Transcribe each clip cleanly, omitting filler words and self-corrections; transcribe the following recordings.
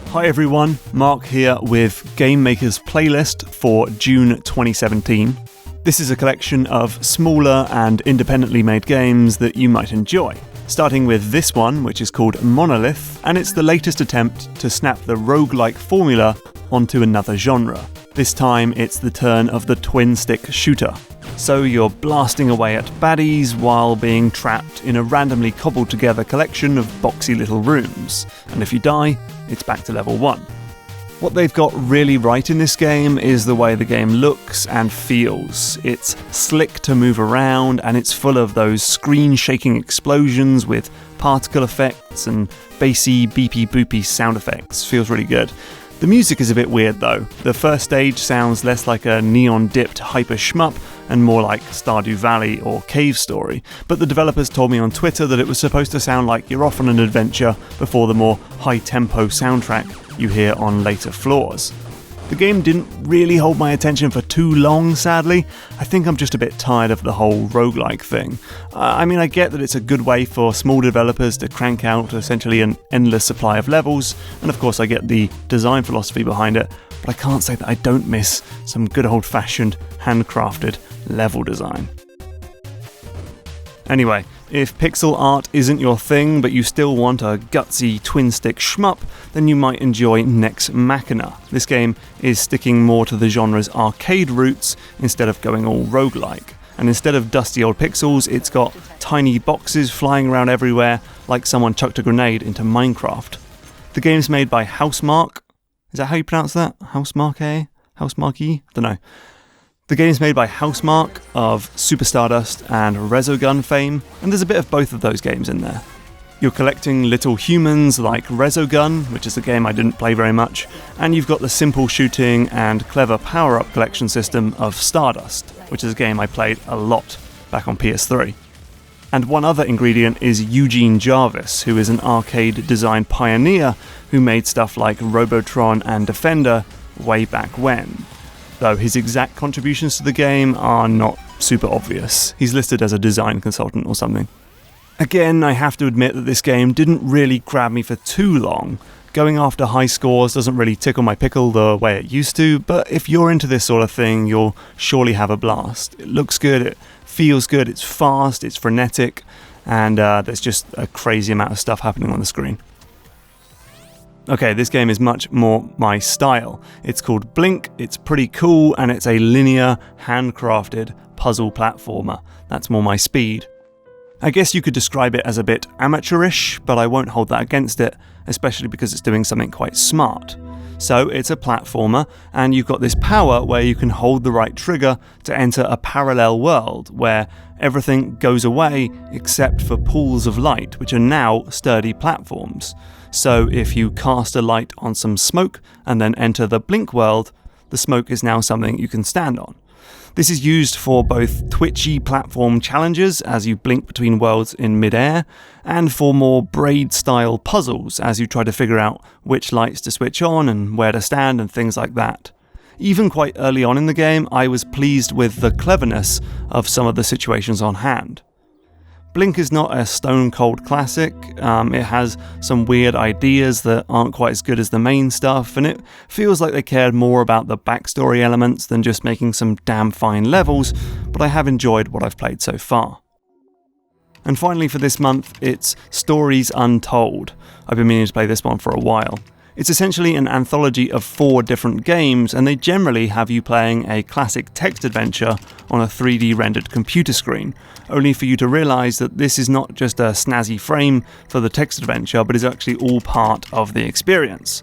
Hi everyone, Mark here with Game Maker's playlist for June 2017. This is a collection of smaller and independently made games that you might enjoy. Starting with this one, which is called Monolith, and it's the latest attempt to snap the roguelike formula onto another genre. This time it's the turn of the twin-stick shooter. So you're blasting away at baddies while being trapped in a randomly cobbled together collection of boxy little rooms, and if you die, it's back to level 1. What they've got really right in this game is the way the game looks and feels. It's slick to move around, and it's full of those screen-shaking explosions with particle effects and bassy, beepy, boopy sound effects. Feels really good. The music is a bit weird though. The first stage sounds less like a neon-dipped hyper shmup and more like Stardew Valley or Cave Story, but the developers told me on Twitter that it was supposed to sound like you're off on an adventure before the more high-tempo soundtrack you hear on later floors. The game didn't really hold my attention for too long, sadly. I think I'm just a bit tired of the whole roguelike thing. I get that it's a good way for small developers to crank out essentially an endless supply of levels, and of course I get the design philosophy behind it, but I can't say that I don't miss some good old-fashioned, handcrafted level design. Anyway, if pixel art isn't your thing, but you still want a gutsy twin-stick shmup, then you might enjoy Nex Machina. This game is sticking more to the genre's arcade roots instead of going all roguelike. And instead of dusty old pixels, it's got tiny boxes flying around everywhere like someone chucked a grenade into Minecraft. The game's made by Housemarque. Is that how you pronounce that? Housemarque? Housemarque? I don't know. The game's made by Housemarque of Super Stardust and Resogun fame, and there's a bit of both of those games in there. You're collecting little humans like Resogun, which is a game I didn't play very much, and you've got the simple shooting and clever power-up collection system of Stardust, which is a game I played a lot back on PS3. And one other ingredient is Eugene Jarvis, who is an arcade design pioneer who made stuff like Robotron and Defender way back when. Though his exact contributions to the game are not super obvious. He's listed as a design consultant or something. Again, I have to admit that this game didn't really grab me for too long. Going after high scores doesn't really tickle my pickle the way it used to, but if you're into this sort of thing, you'll surely have a blast. It looks good, it feels good, it's fast, it's frenetic, and there's just a crazy amount of stuff happening on the screen. Okay, this game is much more my style. It's called Blink, it's pretty cool, and it's a linear, handcrafted puzzle platformer. That's more my speed. I guess you could describe it as a bit amateurish, but I won't hold that against it, especially because it's doing something quite smart. So it's a platformer, and you've got this power where you can hold the right trigger to enter a parallel world where everything goes away except for pools of light, which are now sturdy platforms. So if you cast a light on some smoke and then enter the Blink world, the smoke is now something you can stand on. This is used for both twitchy platform challenges as you blink between worlds in mid-air, and for more Braid-style puzzles as you try to figure out which lights to switch on and where to stand and things like that. Even quite early on in the game, I was pleased with the cleverness of some of the situations on hand. Blink is not a stone-cold classic. It has some weird ideas that aren't quite as good as the main stuff, and it feels like they cared more about the backstory elements than just making some damn fine levels, but I have enjoyed what I've played so far. And finally for this month, it's Stories Untold. I've been meaning to play this one for a while. It's essentially an anthology of 4 different games, and they generally have you playing a classic text adventure on a 3D rendered computer screen, only for you to realise that this is not just a snazzy frame for the text adventure, but is actually all part of the experience.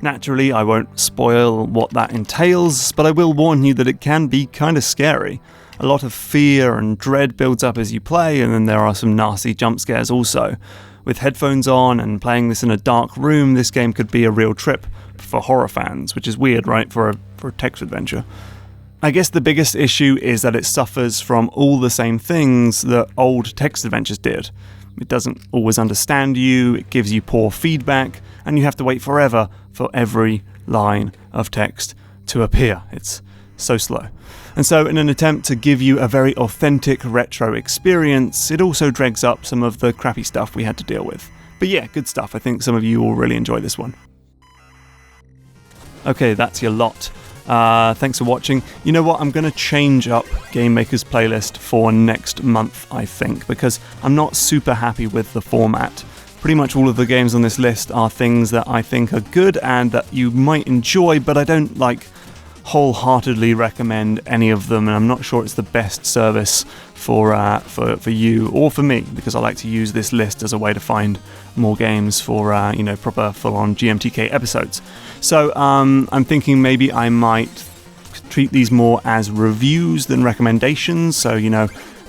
Naturally, I won't spoil what that entails, but I will warn you that it can be kind of scary. A lot of fear and dread builds up as you play, and then there are some nasty jump scares also. With headphones on and playing this in a dark room, this game could be a real trip for horror fans, which is weird, right, for a text adventure. I guess the biggest issue is that it suffers from all the same things that old text adventures did. It doesn't always understand you, it gives you poor feedback, and you have to wait forever for every line of text to appear. It's so slow. And so in an attempt to give you a very authentic retro experience, it also dregs up some of the crappy stuff we had to deal with. But yeah, good stuff. I think some of you will really enjoy this one. Okay, that's your lot. Thanks for watching. You know what? I'm going to change up Game Maker's playlist for next month, I think, because I'm not super happy with the format. Pretty much all of the games on this list are things that I think are good and that you might enjoy, but I don't wholeheartedly recommend any of them, and I'm not sure it's the best service for you or for me, because I like to use this list as a way to find more games for proper full-on GMTK episodes. So I'm thinking maybe I might treat these more as reviews than recommendations, so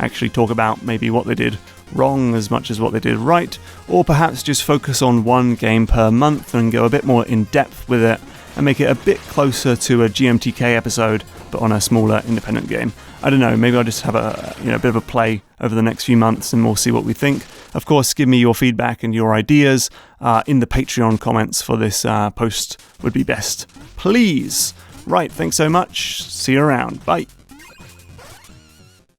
actually talk about maybe what they did wrong as much as what they did right, or perhaps just focus on one game per month and go a bit more in depth with it and make it a bit closer to a GMTK episode, but on a smaller independent game. I don't know, maybe I'll just have a bit of a play over the next few months and we'll see what we think. Of course, give me your feedback and your ideas in the Patreon comments for this post would be best. Please! Right, thanks so much. See you around. Bye.